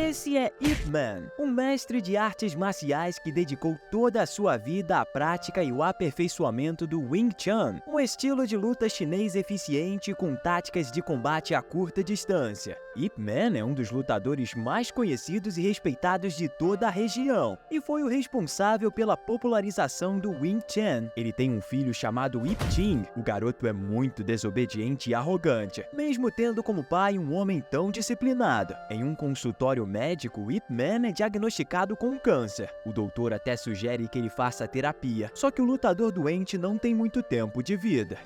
Esse é Ip Man, um mestre de artes marciais que dedicou toda a sua vida à prática e o aperfeiçoamento do Wing Chun, um estilo de luta chinês eficiente com táticas de combate a curta distância. Ip Man é um dos lutadores mais conhecidos e respeitados de toda a região, e foi o responsável pela popularização do Wing Chun. Ele tem um filho chamado Ip Ching. O garoto é muito desobediente e arrogante, mesmo tendo como pai um homem tão disciplinado. Em um consultório médico, Ip Man é diagnosticado com câncer. O doutor até sugere que ele faça terapia, só que o lutador doente não tem muito tempo de vida.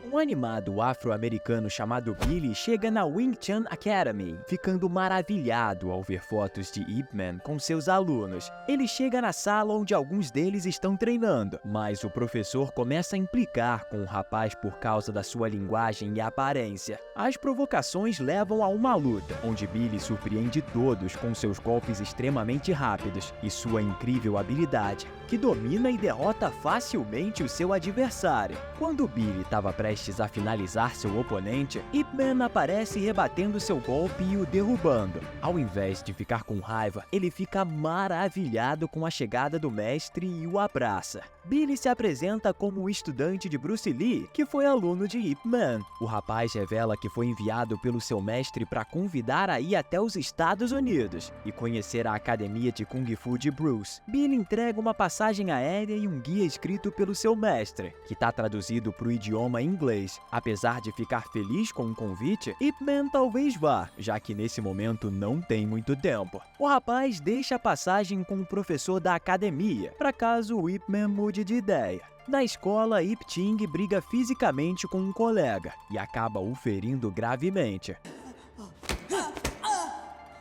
Um animado afro-americano chamado Billy chega na Wing Chun Academy, ficando maravilhado ao ver fotos de Ip Man com seus alunos. Ele chega na sala onde alguns deles estão treinando, mas o professor começa a implicar com o rapaz por causa da sua linguagem e aparência. As provocações levam a uma luta, onde Billy surpreende todos com seus golpes extremamente rápidos e sua incrível habilidade, que domina e derrota facilmente o seu adversário. Quando Billy estava prestes a finalizar seu oponente, Ip Man aparece rebatendo seu golpe e o derrubando. Ao invés de ficar com raiva, ele fica maravilhado com a chegada do mestre e o abraça. Billy se apresenta como um estudante de Bruce Lee, que foi aluno de Ip Man. O rapaz revela que foi enviado pelo seu mestre para convidar a ir até os Estados Unidos e conhecer a academia de Kung Fu de Bruce. Billy entrega uma passagem aérea e um guia escrito pelo seu mestre, que está traduzido para o idioma inglês. Apesar de ficar feliz com o convite, Ip Man talvez vá, já que nesse momento não tem muito tempo. O rapaz deixa a passagem com o professor da academia, para caso o Ip Man mude de ideia. Na escola, Ip Ching briga fisicamente com um colega e acaba o ferindo gravemente.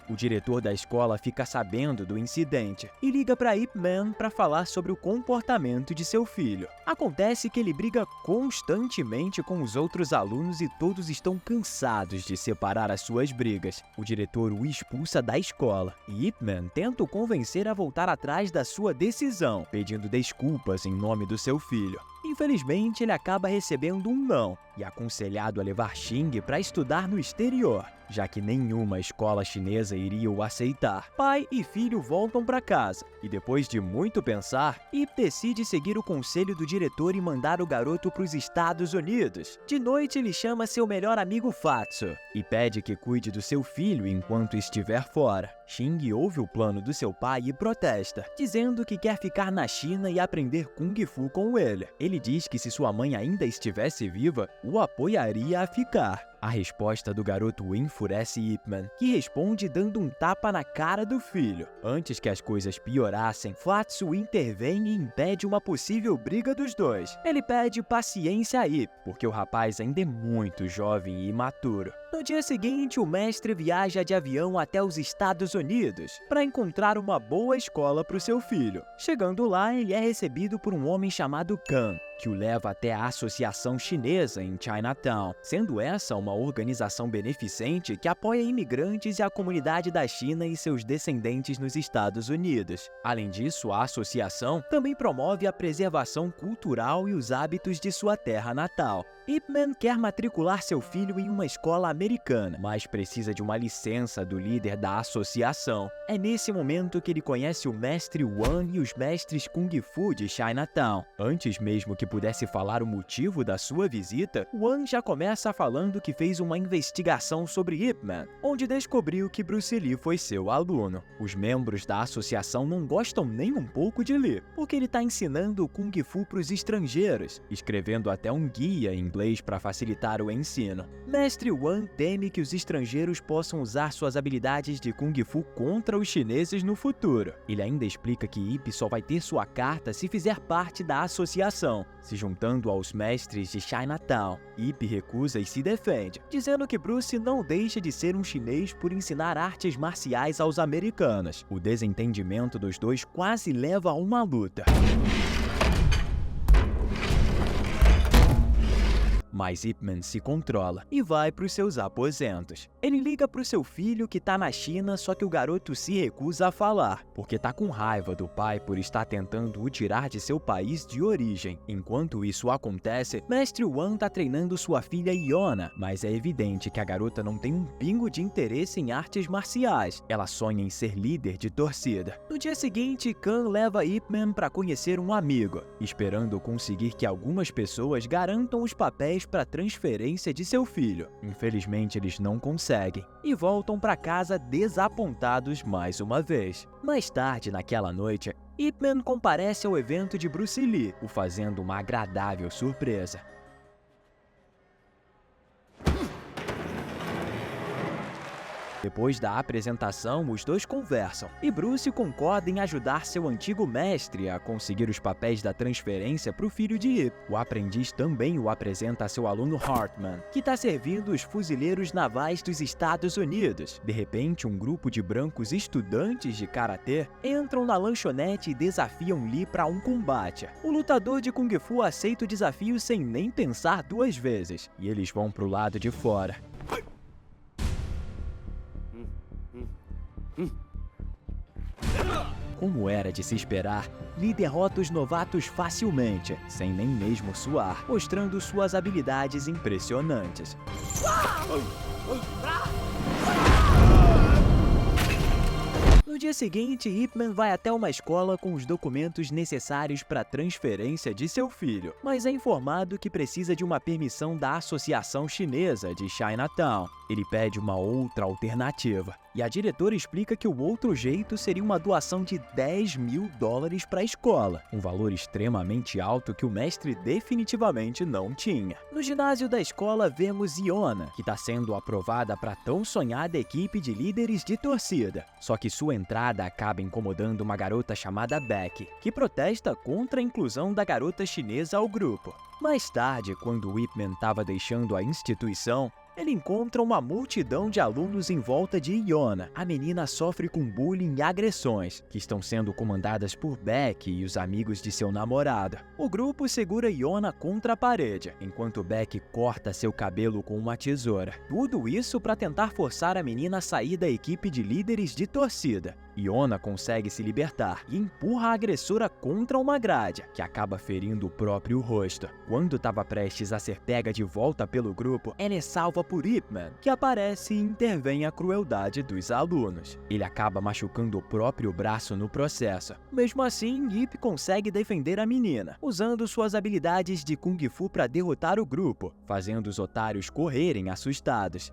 O diretor da escola fica sabendo do incidente e liga para Ip Man para falar sobre o comportamento de seu filho. Acontece que ele briga constantemente com os outros alunos e todos estão cansados de separar as suas brigas. O diretor o expulsa da escola e Ip Man tenta o convencer a voltar atrás da sua decisão, pedindo desculpas em nome do seu filho. Infelizmente, ele acaba recebendo um não e aconselhado a levar Xing para estudar no exterior, já que nenhuma escola chinesa iria o aceitar. Pai e filho voltam para casa e, depois de muito pensar, Ip decide seguir o conselho do diretor e mandar o garoto para os Estados Unidos. De noite, ele chama seu melhor amigo Fatsu e pede que cuide do seu filho enquanto estiver fora. Xing ouve o plano do seu pai e protesta, dizendo que quer ficar na China e aprender Kung Fu com ele. Ele diz que se sua mãe ainda estivesse viva, o apoiaria a ficar. A resposta do garoto enfurece Ip Man, que responde dando um tapa na cara do filho. Antes que as coisas piorassem, Fatsu intervém e impede uma possível briga dos dois. Ele pede paciência a Ip, porque o rapaz ainda é muito jovem e imaturo. No dia seguinte, o mestre viaja de avião até os Estados Unidos para encontrar uma boa escola para o seu filho. Chegando lá, ele é recebido por um homem chamado Khan, que o leva até a Associação Chinesa em Chinatown, sendo essa uma organização beneficente que apoia imigrantes e a comunidade da China e seus descendentes nos Estados Unidos. Além disso, a associação também promove a preservação cultural e os hábitos de sua terra natal. Ip Man quer matricular seu filho em uma escola americana, mas precisa de uma licença do líder da associação. É nesse momento que ele conhece o mestre Wan e os mestres Kung Fu de Chinatown. Antes mesmo que pudesse falar o motivo da sua visita, Wan já começa falando que fez uma investigação sobre Ip Man, onde descobriu que Bruce Lee foi seu aluno. Os membros da associação não gostam nem um pouco de Lee, porque ele está ensinando o Kung Fu para os estrangeiros, escrevendo até um guia em inglês para facilitar o ensino. Mestre Wan teme que os estrangeiros possam usar suas habilidades de Kung Fu contra os chineses no futuro. Ele ainda explica que Ip só vai ter sua carta se fizer parte da associação, se juntando aos mestres de Chinatown. Ip recusa e se defende, dizendo que Bruce não deixa de ser um chinês por ensinar artes marciais aos americanos. O desentendimento dos dois quase leva a uma luta. mas Ip Man se controla e vai para os seus aposentos. Ele liga para o seu filho que tá na China, só que o garoto se recusa a falar, porque tá com raiva do pai por estar tentando o tirar de seu país de origem. Enquanto isso acontece, Mestre Wan tá treinando sua filha Iona, mas é evidente que a garota não tem um pingo de interesse em artes marciais. Ela sonha em ser líder de torcida. No dia seguinte, Khan leva Ip Man para conhecer um amigo, esperando conseguir que algumas pessoas garantam os papéis para transferência de seu filho. Infelizmente, eles não conseguem e voltam para casa desapontados mais uma vez. Mais tarde naquela noite, Ip Man comparece ao evento de Bruce Lee, o fazendo uma agradável surpresa. Depois da apresentação, os dois conversam e Bruce concorda em ajudar seu antigo mestre a conseguir os papéis da transferência para o filho de Ip. O aprendiz também o apresenta a seu aluno Hartman, que está servindo os fuzileiros navais dos Estados Unidos. De repente, um grupo de brancos estudantes de karatê entram na lanchonete e desafiam Lee para um combate. O lutador de Kung Fu aceita o desafio sem nem pensar duas vezes, e eles vão para o lado de fora. Como era de se esperar, Lee derrota os novatos facilmente, sem nem mesmo suar, mostrando suas habilidades impressionantes. No dia seguinte, Ip Man vai até uma escola com os documentos necessários para a transferência de seu filho, mas é informado que precisa de uma permissão da Associação Chinesa de Chinatown. Ele pede uma outra alternativa, e a diretora explica que o outro jeito seria uma doação de $10.000 para a escola, um valor extremamente alto que o mestre definitivamente não tinha. No ginásio da escola vemos Iona, que está sendo aprovada para a tão sonhada equipe de líderes de torcida, só que sua entrada acaba incomodando uma garota chamada Becky, que protesta contra a inclusão da garota chinesa ao grupo. Mais tarde, quando o Ip Man estava deixando a instituição, ele encontra uma multidão de alunos em volta de Iona. A menina sofre com bullying e agressões, que estão sendo comandadas por Beck e os amigos de seu namorado. O grupo segura Iona contra a parede, enquanto Beck corta seu cabelo com uma tesoura. Tudo isso para tentar forçar a menina a sair da equipe de líderes de torcida. Iona consegue se libertar e empurra a agressora contra uma grade, que acaba ferindo o próprio rosto. Quando estava prestes a ser pega de volta pelo grupo, ela é salva por Ip Man, que aparece e intervém a crueldade dos alunos. Ele acaba machucando o próprio braço no processo. Mesmo assim, Ip consegue defender a menina, usando suas habilidades de Kung Fu para derrotar o grupo, fazendo os otários correrem assustados.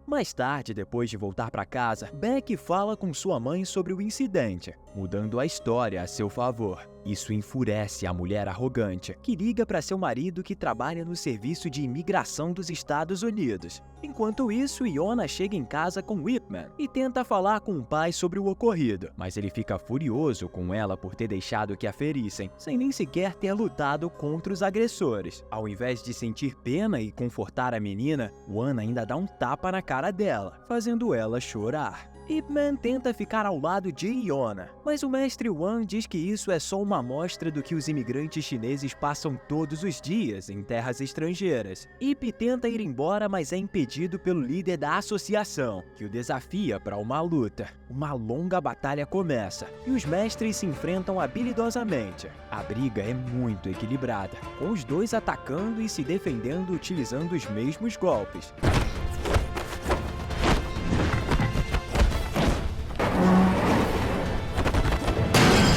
Mais tarde, depois de voltar para casa, Beck fala com sua mãe sobre o incidente, mudando a história a seu favor. Isso enfurece a mulher arrogante, que liga para seu marido que trabalha no serviço de imigração dos Estados Unidos. Enquanto isso, Iona chega em casa com Ip Man e tenta falar com o pai sobre o ocorrido, mas ele fica furioso com ela por ter deixado que a ferissem, sem nem sequer ter lutado contra os agressores. Ao invés de sentir pena e confortar a menina, Wan ainda dá um tapa na cara dela, fazendo ela chorar. Ip Man tenta ficar ao lado de Iona, mas o mestre Wan diz que isso é só uma amostra do que os imigrantes chineses passam todos os dias em terras estrangeiras. Ip tenta ir embora, mas é impedido pelo líder da associação, que o desafia para uma luta. Uma longa batalha começa, e os mestres se enfrentam habilidosamente. A briga é muito equilibrada, com os dois atacando e se defendendo utilizando os mesmos golpes.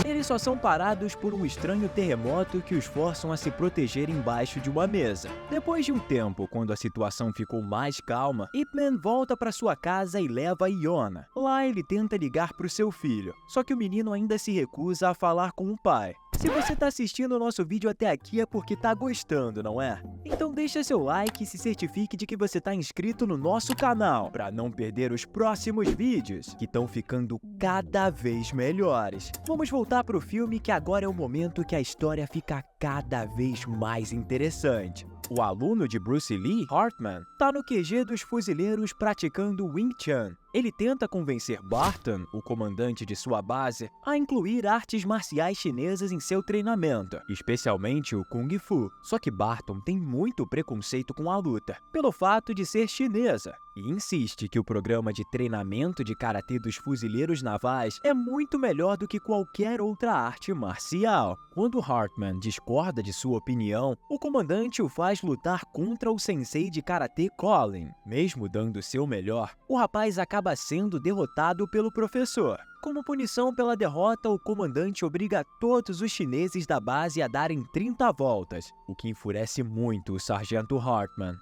Eles só são parados por um estranho terremoto que os forçam a se proteger embaixo de uma mesa. Depois de um tempo, quando a situação ficou mais calma, Ip Man volta para sua casa e leva Iona. Lá ele tenta ligar para o seu filho, só que o menino ainda se recusa a falar com o pai. Se você está assistindo o nosso vídeo até aqui é porque está gostando, não é? Então deixa seu like e se certifique de que você está inscrito no nosso canal, para não perder os próximos vídeos, que estão ficando cada vez melhores. Vamos voltar para o filme, que agora é o momento que a história fica cada vez mais interessante. O aluno de Bruce Lee, Hartman, está no QG dos fuzileiros praticando Wing Chun. Ele tenta convencer Barton, o comandante de sua base, a incluir artes marciais chinesas em seu treinamento, especialmente o Kung Fu. Só que Barton tem muito preconceito com a luta, pelo fato de ser chinesa, e insiste que o programa de treinamento de karatê dos fuzileiros navais é muito melhor do que qualquer outra arte marcial. Quando Hartman discorda de sua opinião, o comandante o faz lutar contra o sensei de karatê Colin. Mesmo dando seu melhor, o rapaz acaba sendo derrotado pelo professor. Como punição pela derrota, o comandante obriga todos os chineses da base a darem 30 voltas, o que enfurece muito o sargento Hartman.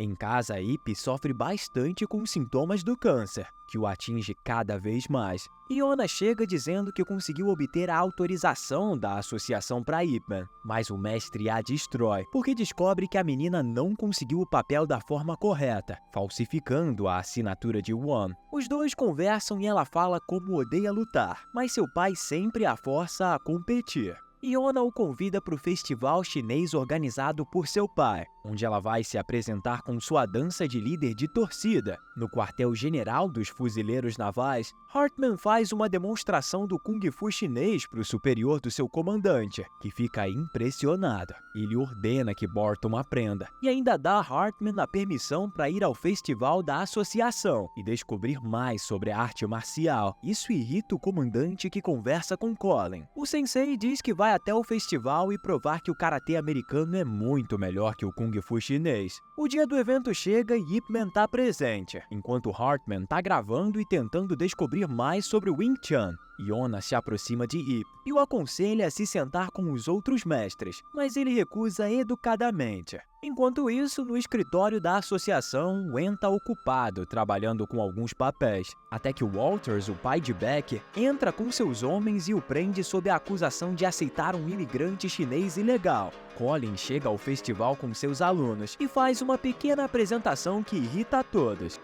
Em casa, Ip sofre bastante com os sintomas do câncer, que o atinge cada vez mais. Iona chega dizendo que conseguiu obter a autorização da associação para Ip Man, mas o mestre a destrói, porque descobre que a menina não conseguiu o papel da forma correta, falsificando a assinatura de Won. Os dois conversam e ela fala como odeia lutar, mas seu pai sempre a força a competir. Iona o convida para o festival chinês organizado por seu pai, onde ela vai se apresentar com sua dança de líder de torcida. No quartel-general dos fuzileiros navais, Hartman faz uma demonstração do Kung Fu chinês para o superior do seu comandante, que fica impressionado. Ele ordena que Barton aprenda, e ainda dá a Hartman a permissão para ir ao festival da associação e descobrir mais sobre a arte marcial. Isso irrita o comandante, que conversa com Colin. O sensei diz que vai até o festival e provar que o karatê americano é muito melhor que o Kung Fu chinês. O dia do evento chega e Ip Man tá presente, enquanto Hartman tá gravando e tentando descobrir mais sobre o Wing Chun. Iona se aproxima de Ip e o aconselha a se sentar com os outros mestres, mas ele recusa educadamente. Enquanto isso, no escritório da associação, Wen tá ocupado trabalhando com alguns papéis, até que Walters, o pai de Beck, entra com seus homens e o prende sob a acusação de aceitar um imigrante chinês ilegal. Colin chega ao festival com seus alunos e faz uma pequena apresentação que irrita a todos.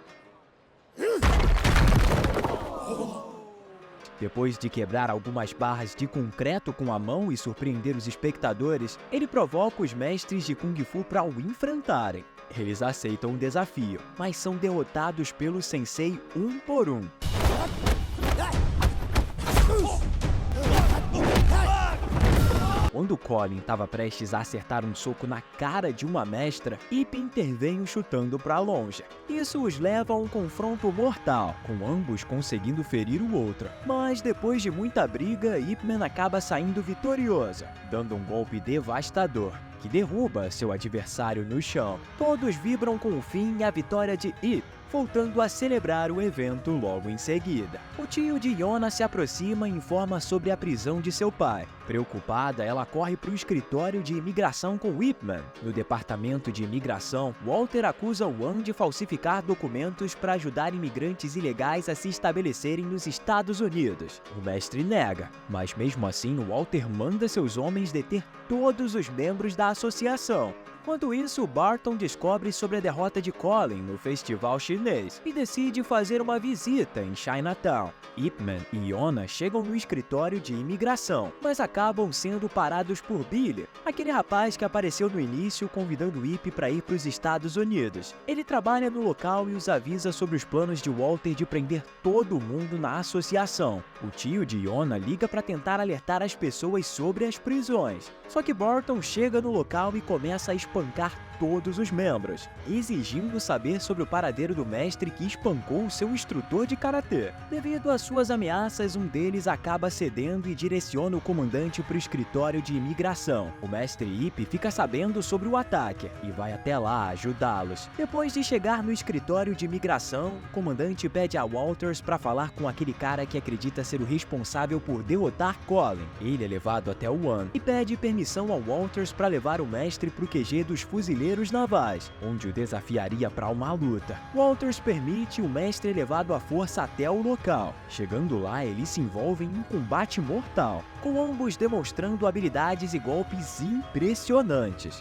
Depois de quebrar algumas barras de concreto com a mão e surpreender os espectadores, ele provoca os mestres de Kung Fu para o enfrentarem. Eles aceitam o desafio, mas são derrotados pelo sensei um por um. Quando Colin estava prestes a acertar um soco na cara de uma mestra, Ip intervém o chutando para longe. Isso os leva a um confronto mortal, com ambos conseguindo ferir o outro. Mas depois de muita briga, Ip Man acaba saindo vitorioso, dando um golpe devastador, que derruba seu adversário no chão. Todos vibram com o fim e a vitória de Ip, voltando a celebrar o evento logo em seguida. O tio de Iona se aproxima e informa sobre a prisão de seu pai. Preocupada, ela corre para o escritório de imigração com Ip Man. No departamento de imigração, Walter acusa Wang de falsificar documentos para ajudar imigrantes ilegais a se estabelecerem nos Estados Unidos. O mestre nega, mas mesmo assim Walter manda seus homens deter todos os membros da associação. Enquanto isso, Barton descobre sobre a derrota de Colin no festival chinês e decide fazer uma visita em Chinatown. Ip Man e Iona chegam no escritório de imigração, mas acabam sendo parados por Billy, aquele rapaz que apareceu no início convidando Ip para ir para os Estados Unidos. Ele trabalha no local e os avisa sobre os planos de Walter de prender todo mundo na associação. O tio de Iona liga para tentar alertar as pessoas sobre as prisões. Só que Barton chega no local e começa a espancar todos os membros, exigindo saber sobre o paradeiro do mestre que espancou seu instrutor de karatê. Devido às suas ameaças, um deles acaba cedendo e direciona o comandante para o escritório de imigração. O mestre Ip fica sabendo sobre o ataque e vai até lá ajudá-los. Depois de chegar no escritório de imigração, o comandante pede a Walters para falar com aquele cara que acredita ser o responsável por derrotar Colin. Ele é levado até o One e pede permissão ao Walters para levar o mestre para o QG dos fuzileiros navais, onde o desafiaria para uma luta. Walters permite, o mestre é levado à força até o local. Chegando lá, eles se envolvem em um combate mortal, com ambos demonstrando habilidades e golpes impressionantes.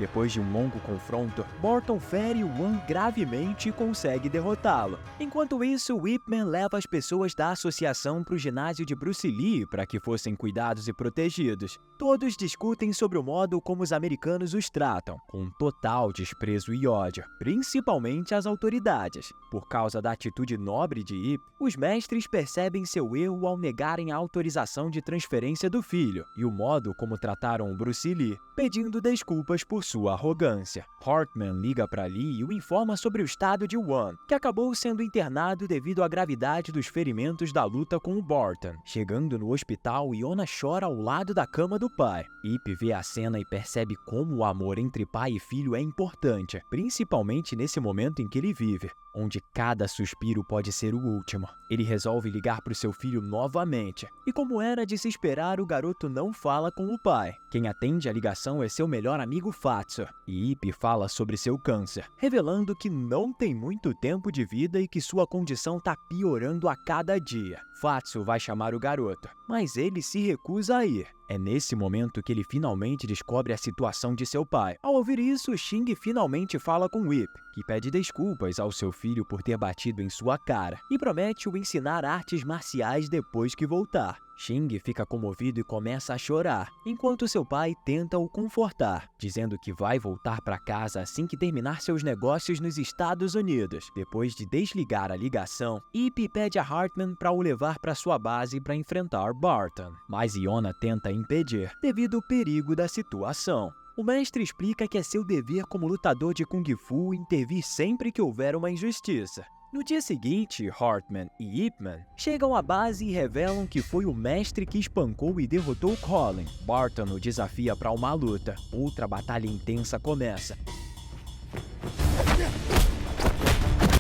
Depois de um longo confronto, Barton fere One gravemente e consegue derrotá-lo. Enquanto isso, Ip Man leva as pessoas da associação para o ginásio de Bruce Lee para que fossem cuidados e protegidos. Todos discutem sobre o modo como os americanos os tratam, com total desprezo e ódio, principalmente as autoridades. Por causa da atitude nobre de Ip, os mestres percebem seu erro ao negarem a autorização de transferência do filho e o modo como trataram o Bruce Lee, pedindo desculpas por sua arrogância. Hartman liga para Lee e o informa sobre o estado de One, que acabou sendo internado devido à gravidade dos ferimentos da luta com o Barton. Chegando no hospital, Iona chora ao lado da cama do pai. Ip vê a cena e percebe como o amor entre pai e filho é importante, principalmente nesse momento em que ele vive, onde cada suspiro pode ser o último. Ele resolve ligar para o seu filho novamente, e como era de se esperar, o garoto não fala com o pai. Quem atende a ligação é seu melhor amigo Fatso, e Ip fala sobre seu câncer, revelando que não tem muito tempo de vida e que sua condição está piorando a cada dia. Fatso vai chamar o garoto, mas ele se recusa a ir. É nesse momento que ele finalmente descobre a situação de seu pai. Ao ouvir isso, Xing finalmente fala com Ip, que pede desculpas ao seu filho por ter batido em sua cara e promete o ensinar artes marciais depois que voltar. Xing fica comovido e começa a chorar, enquanto seu pai tenta o confortar, dizendo que vai voltar para casa assim que terminar seus negócios nos Estados Unidos. Depois de desligar a ligação, Ip pede a Hartman para o levar para sua base para enfrentar Barton, mas Iona tenta impedir, devido ao perigo da situação. O mestre explica que é seu dever como lutador de Kung Fu intervir sempre que houver uma injustiça. No dia seguinte, Hartman e Ip Man chegam à base e revelam que foi o mestre que espancou e derrotou Colin. Barton o desafia para uma luta. Outra batalha intensa começa.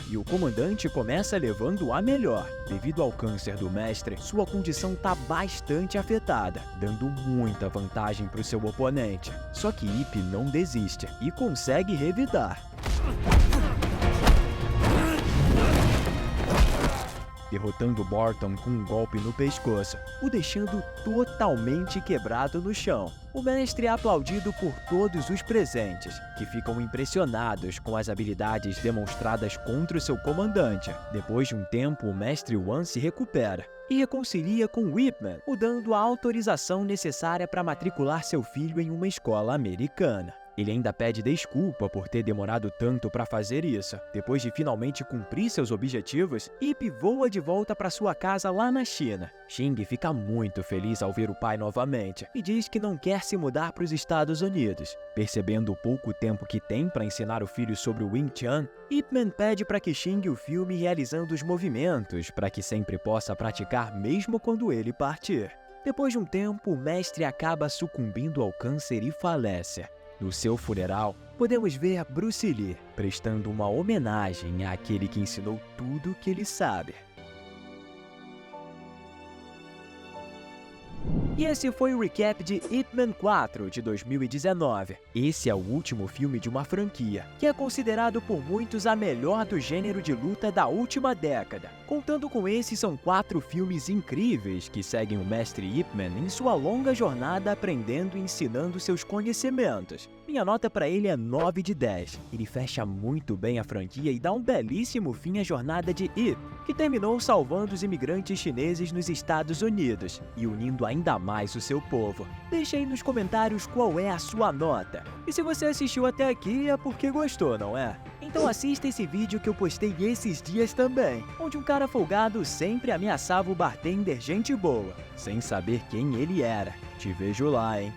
E o comandante começa levando a melhor. Devido ao câncer do mestre, sua condição está bastante afetada, dando muita vantagem para o seu oponente. Só que Ip não desiste e consegue revidar, derrotando Barton com um golpe no pescoço, o deixando totalmente quebrado no chão. O mestre é aplaudido por todos os presentes, que ficam impressionados com as habilidades demonstradas contra o seu comandante. Depois de um tempo, o mestre One se recupera e reconcilia com Ip Man, o dando a autorização necessária para matricular seu filho em uma escola americana. Ele ainda pede desculpa por ter demorado tanto para fazer isso. Depois de finalmente cumprir seus objetivos, Ip voa de volta para sua casa lá na China. Xing fica muito feliz ao ver o pai novamente e diz que não quer se mudar para os Estados Unidos. Percebendo o pouco tempo que tem para ensinar o filho sobre o Wing Chun, Ip Man pede para que Xing o filme realizando os movimentos para que sempre possa praticar mesmo quando ele partir. Depois de um tempo, o mestre acaba sucumbindo ao câncer e falece. No seu funeral, podemos ver Bruce Lee prestando uma homenagem àquele que ensinou tudo o que ele sabe. E esse foi o recap de Ip Man 4 de 2019. Esse é o último filme de uma franquia, que é considerado por muitos a melhor do gênero de luta da última década. Contando com esse, são 4 filmes incríveis que seguem o mestre Ip Man em sua longa jornada aprendendo e ensinando seus conhecimentos. Minha nota para ele é 9 de 10. Ele fecha muito bem a franquia e dá um belíssimo fim à jornada de Ip, que terminou salvando os imigrantes chineses nos Estados Unidos e unindo ainda mais o seu povo. Deixe aí nos comentários qual é a sua nota. E se você assistiu até aqui é porque gostou, não é? Então assista esse vídeo que eu postei esses dias também, onde um cara folgado sempre ameaçava o bartender gente boa, sem saber quem ele era. Te vejo lá, hein?